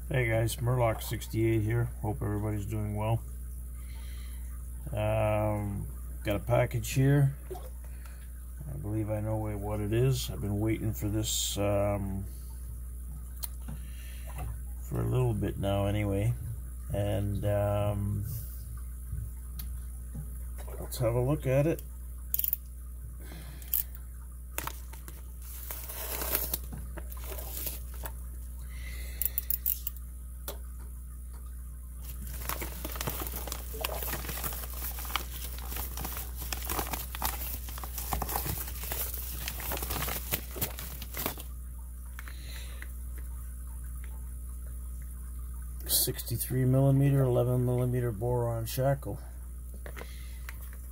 Hey guys, MUR-LOCK 68 here. Hope everybody's doing well. Got a package here. I believe I know what it is. I've been waiting for this for a little bit now anyway. And let's have a look at it. .63mm, 11mm boron shackle.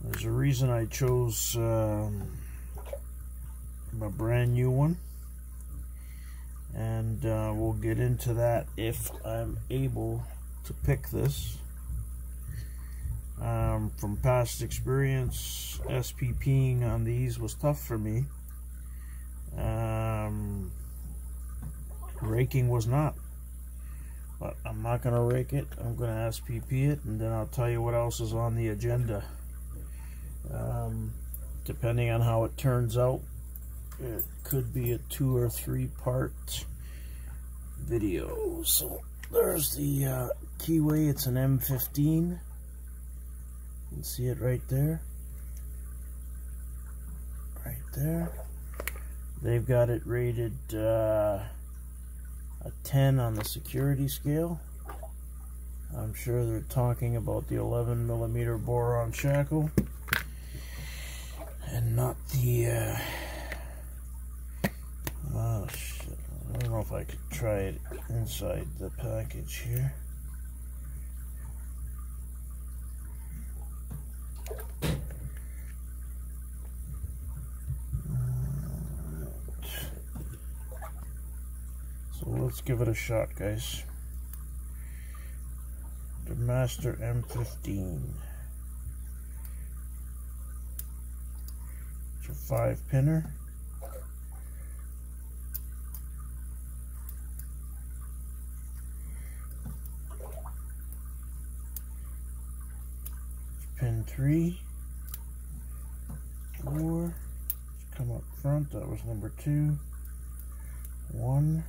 There's a reason I chose a brand new one, and we'll get into that if I'm able to pick this. From past experience, SPPing on these was tough for me. Raking was not. But I'm not going to rake it. I'm going to SPP it, and then I'll tell you what else is on the agenda. Depending on how it turns out, it could be a 2 or 3 part video. So there's the keyway. It's an M15. You can see it right there. Right there. They've got it rated a 10 on the security scale. I'm sure they're talking about the 11mm boron shackle and not the oh shit, I don't know if I could try it inside the package here. So let's give it a shot, guys. The Master M15. It's a 5-pinner. Pin 3, 4. Let's come up front. That was number 2. 1.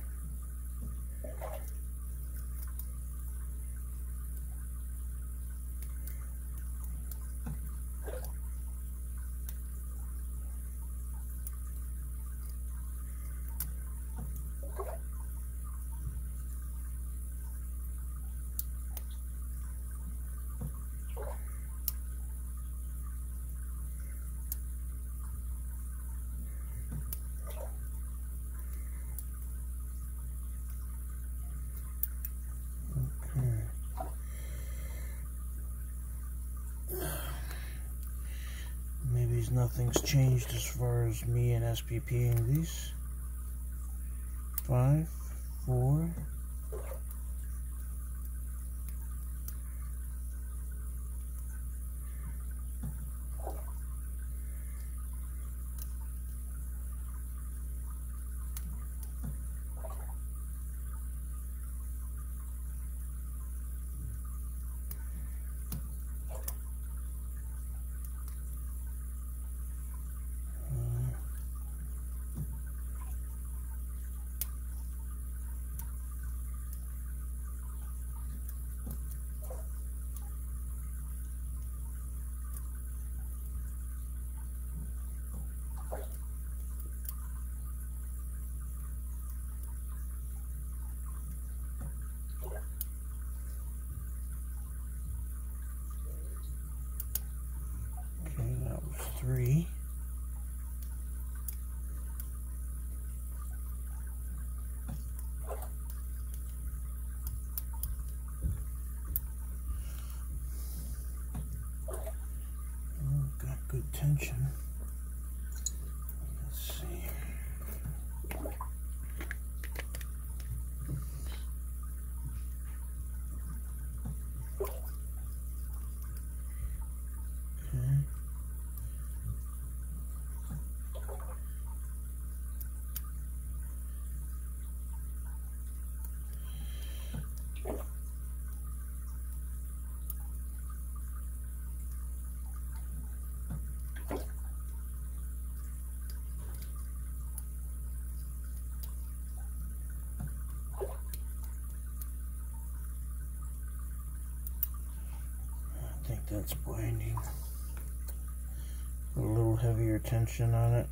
Maybe nothing's changed as far as me and SPPing these. 5, 4. That was 3. Oh, got good tension. Let's see. that's binding. Put a little heavier tension on it.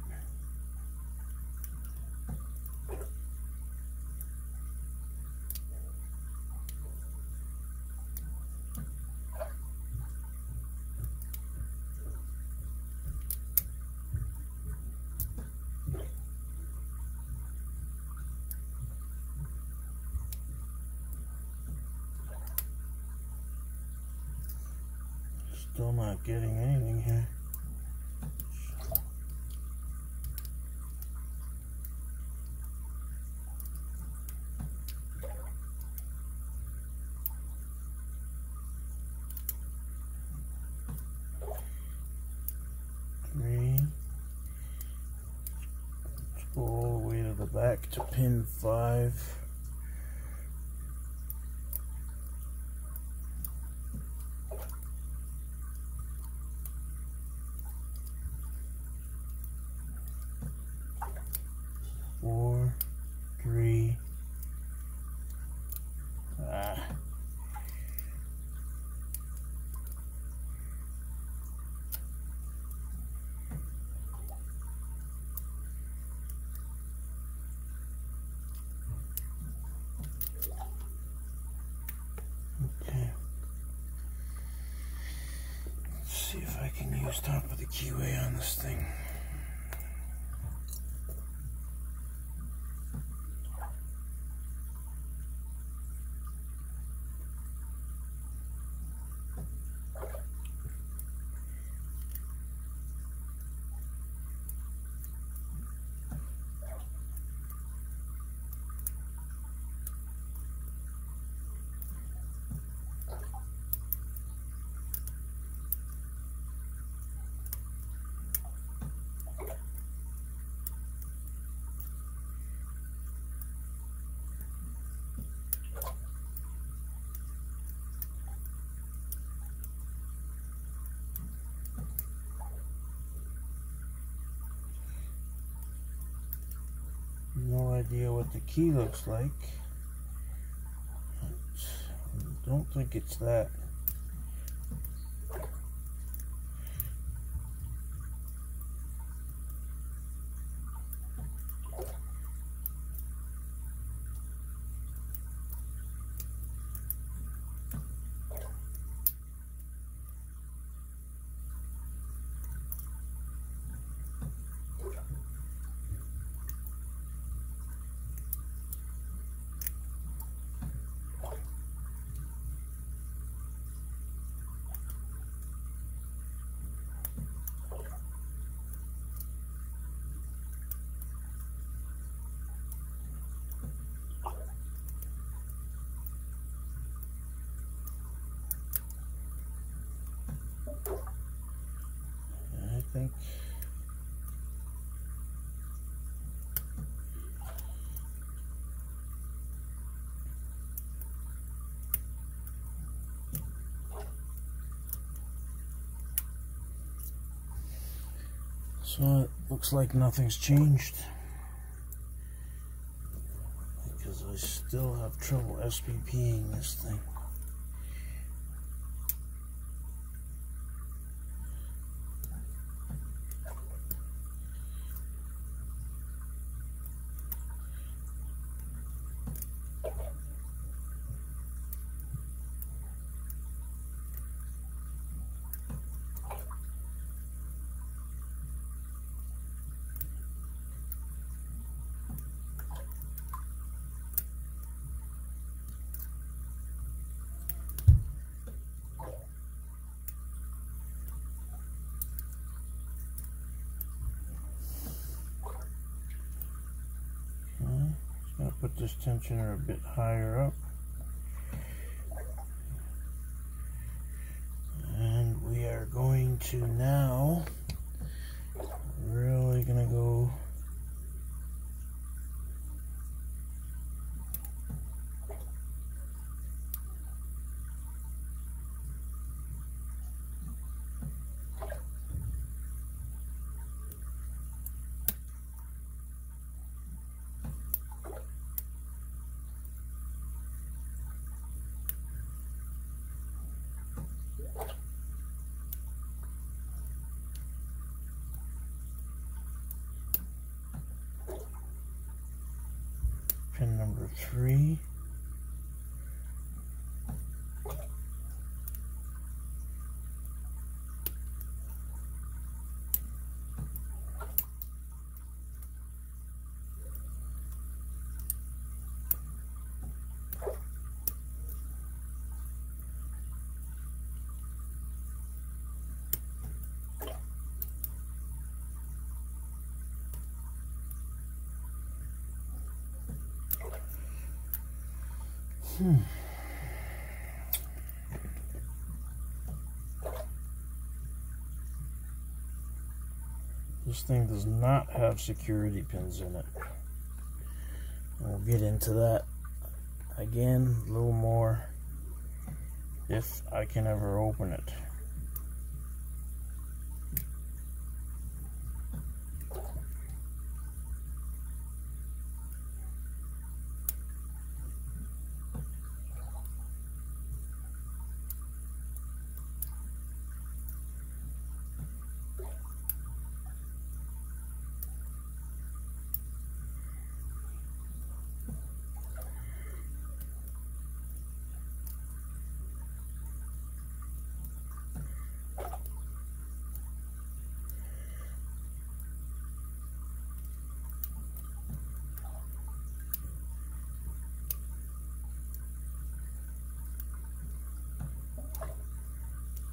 Still not getting anything here. Three. Let's go all the way to the back to pin 5. Four, 3. Okay. Let's see if I can use top of the keyway on this thing. No idea what the key looks like. I don't think it's that. I think so. It looks like nothing's changed because I still have trouble SPPing this thing. Gonna put this tensioner a bit higher up, and we are going to now really gonna go pin number 3. This thing does not have security pins in it. We'll get into that again a little more if I can ever open it.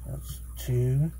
That's 2.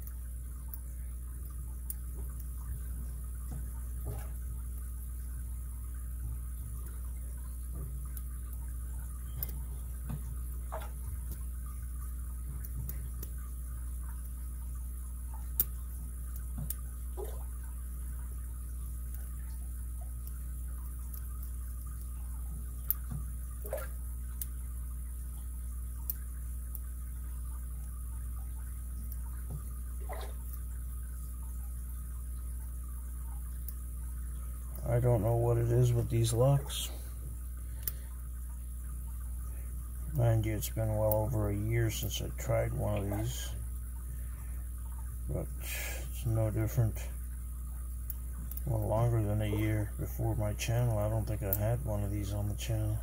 I don't know what it is with these locks. Mind you, it's been well over a year since I tried one of these, but it's no different. Well, longer than a year before my channel. I don't think I had one of these on the channel.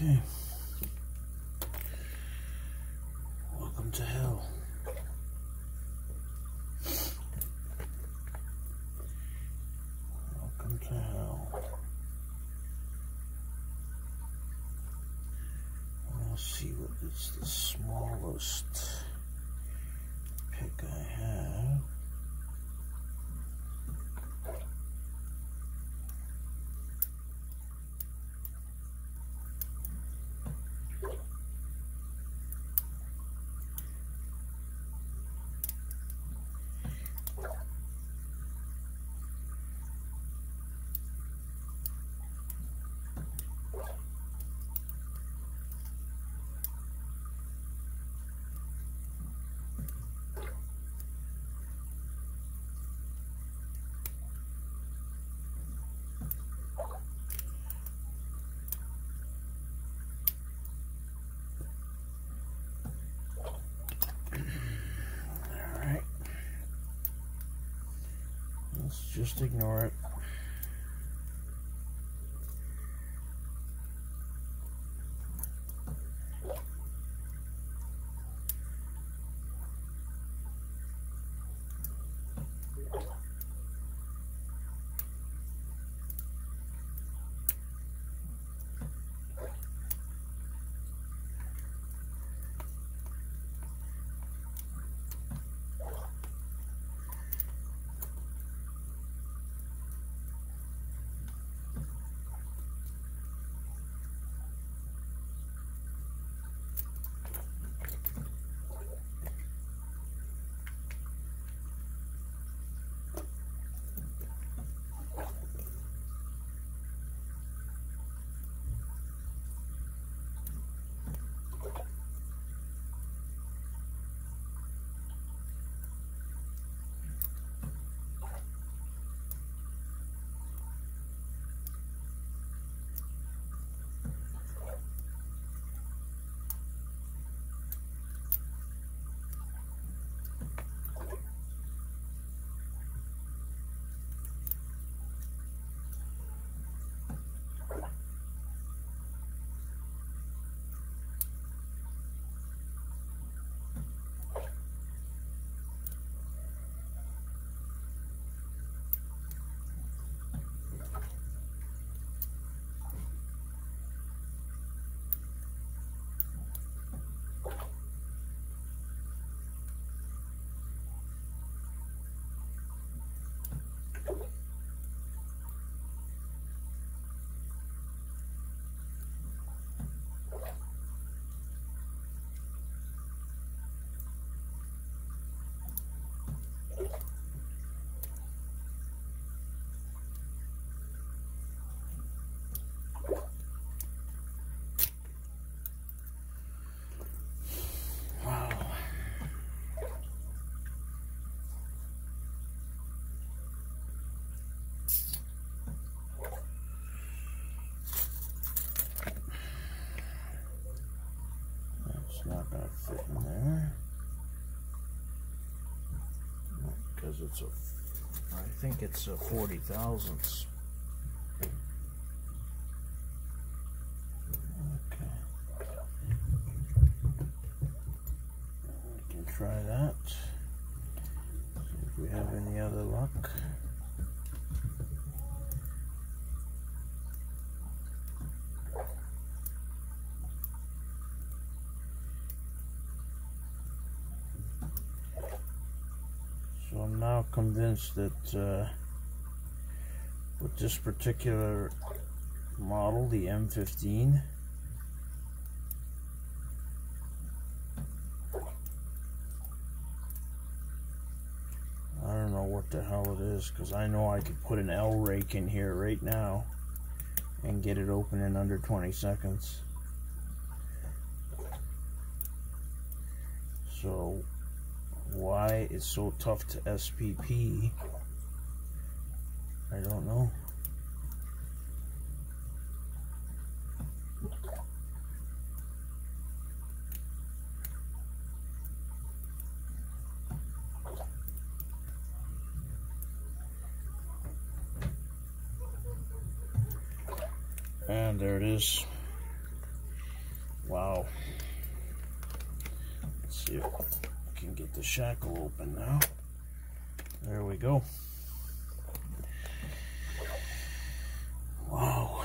Okay. Welcome to hell. Welcome to hell. Let's see what is the smallest pick I have. Let's just ignore it. not going to fit in there. Because it's I think it's a 40 thousandths. Okay. We can try that. See if we have any other luck. So I'm now convinced that with this particular model, the M15, I don't know what the hell it is, because I know I could put an L rake in here right now and get it open in under 20 seconds. So why it's so tough to SPP, I don't know. And there it is. Wow. Let's see if I can get the shackle open now. There we go. Wow.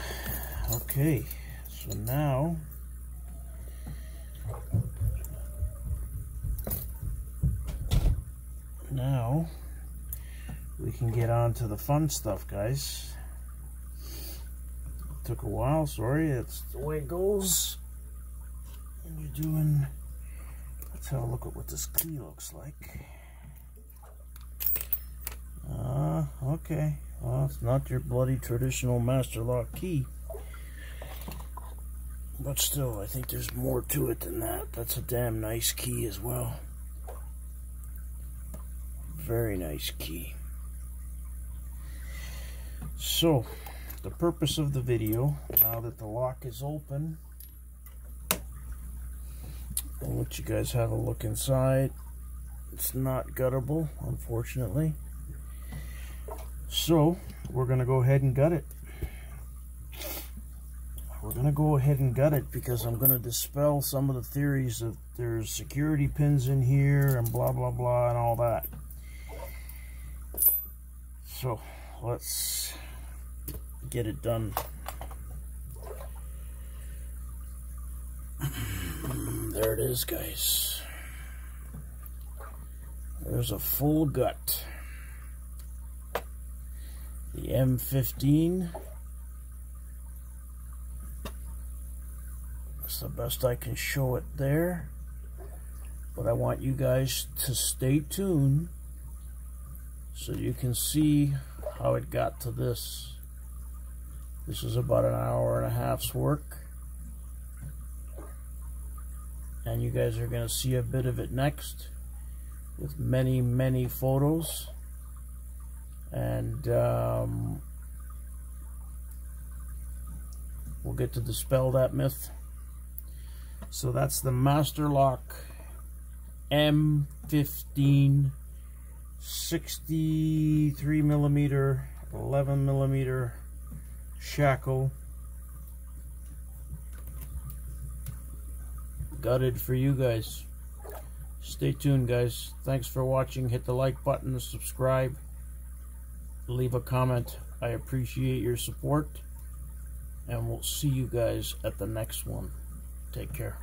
Okay. So now we can get on to the fun stuff, guys. Took a while, sorry, that's the way it goes. And you're doing, let's have a look at what this key looks like. Okay, well, it's not your bloody traditional master lock key. But still, I think there's more to it than that. That's a damn nice key as well. Very nice key. So, the purpose of the video, now that the lock is open, I'll let you guys have a look inside. It's not guttable, unfortunately. So, we're going to go ahead and gut it. We're going to go ahead and gut it because I'm going to dispel some of the theories that there's security pins in here and blah, blah, blah, and all that. So, let's get it done. There it is, guys. There's a full gut. The M15. That's the best I can show it there. But I want you guys to stay tuned so you can see how it got to this. This is about an hour and a half's work. And you guys are going to see a bit of it next with many, many photos. And we'll get to dispel that myth. So that's the Master Lock M15 63mm 11mm shackle, gutted for you guys. Stay tuned, guys. Thanks for watching. Hit the like button, subscribe, leave a comment. I appreciate your support, and we'll see you guys at the next one. Take care.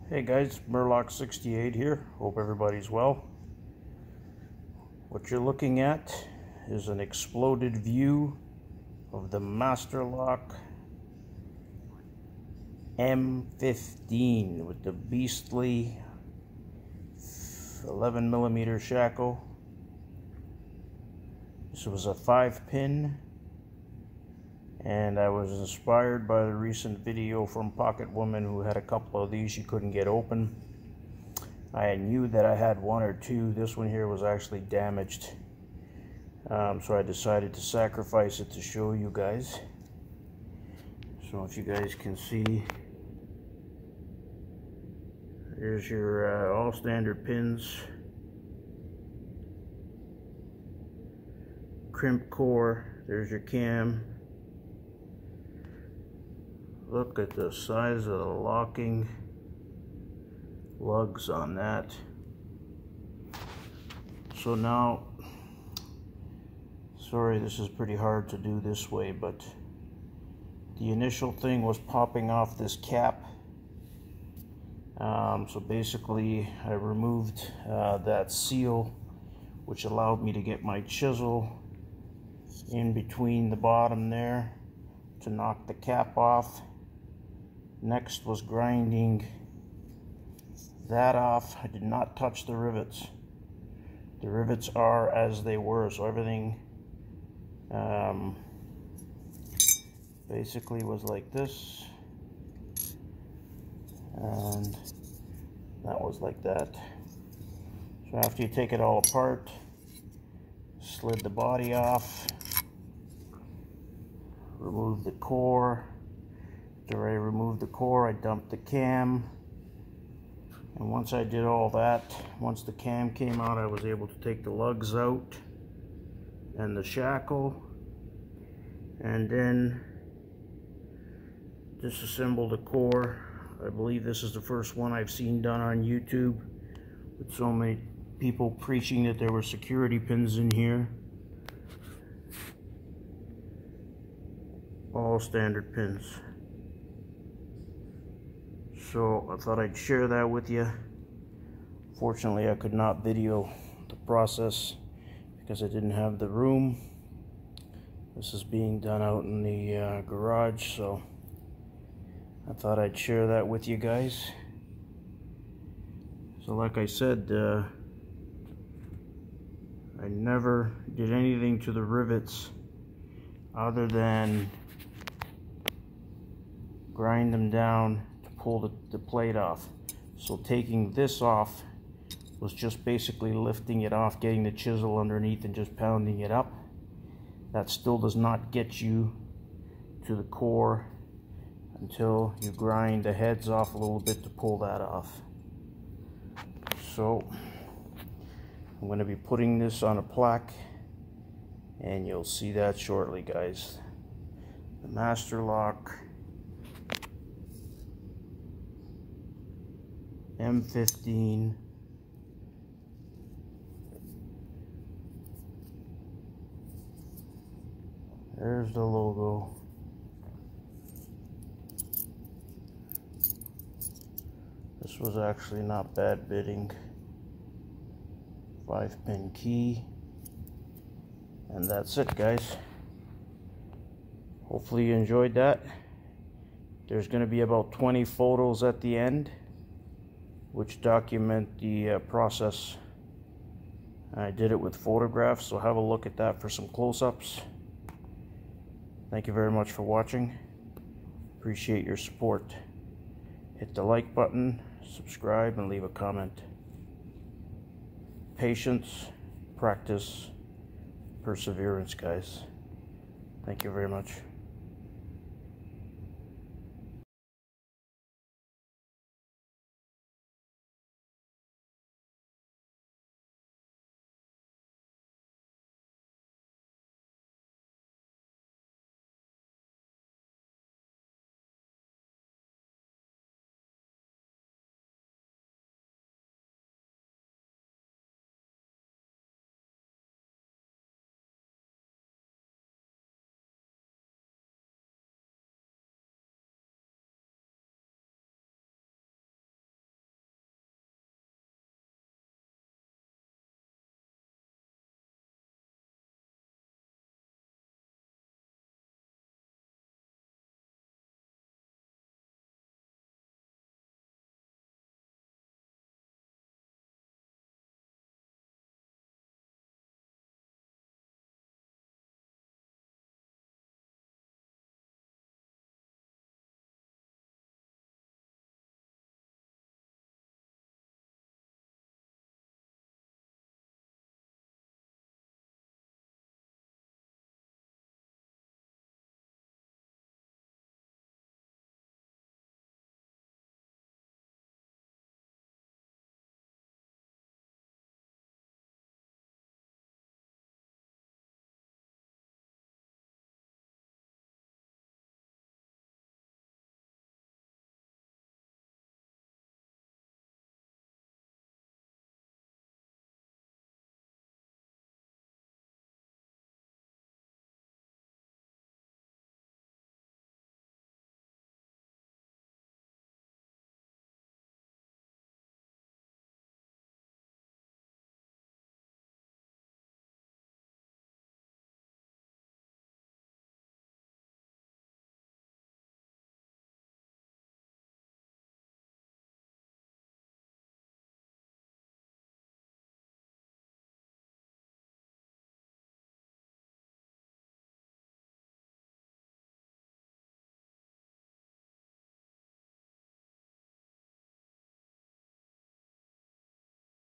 Hey guys, MUR-LOCK 68 here. Hope everybody's well. What you're looking at is an exploded view of the Master Lock M15 with the beastly 11mm shackle. This was a 5-pin, and I was inspired by the recent video from Pocket Woman who had a couple of these she couldn't get open. I knew that I had one or two. This one here was actually damaged, so I decided to sacrifice it to show you guys. So if you guys can see, there's your all standard pins, crimp core, there's your cam. Look at the size of the locking lugs on that. So now, sorry this is pretty hard to do this way, but the initial thing was popping off this cap. So basically I removed that seal, which allowed me to get my chisel in between the bottom there to knock the cap off. Next was grinding that off. I did not touch the rivets. The rivets are as they were, so everything basically was like this, and that was like that. So after you take it all apart, slid the body off, removed the core. After I removed the core, I dumped the cam, and once I did all that, once the cam came out, I was able to take the lugs out and the shackle, and then disassemble the core. I believe this is the first one I've seen done on YouTube, with so many people preaching that there were security pins in here. All standard pins. So I thought I'd share that with you. Fortunately, I could not video the process because I didn't have the room. This is being done out in the garage, so I thought I'd share that with you guys. So like I said, I never did anything to the rivets other than grind them down to pull the plate off. So taking this off was just basically lifting it off, getting the chisel underneath and just pounding it up. That still does not get you to the core until you grind the heads off a little bit to pull that off. So I'm going to be putting this on a plaque, and you'll see that shortly, guys. The Master Lock M15 there's the logo. This was actually not bad bidding. 5-pin key, and that's it, guys. Hopefully you enjoyed that. There's going to be about 20 photos at the end which document the process. I did it with photographs, so have a look at that for some close-ups. Thank you very much for watching. Appreciate your support. Hit the like button, subscribe, and leave a comment. Patience, practice, perseverance, guys. Thank you very much.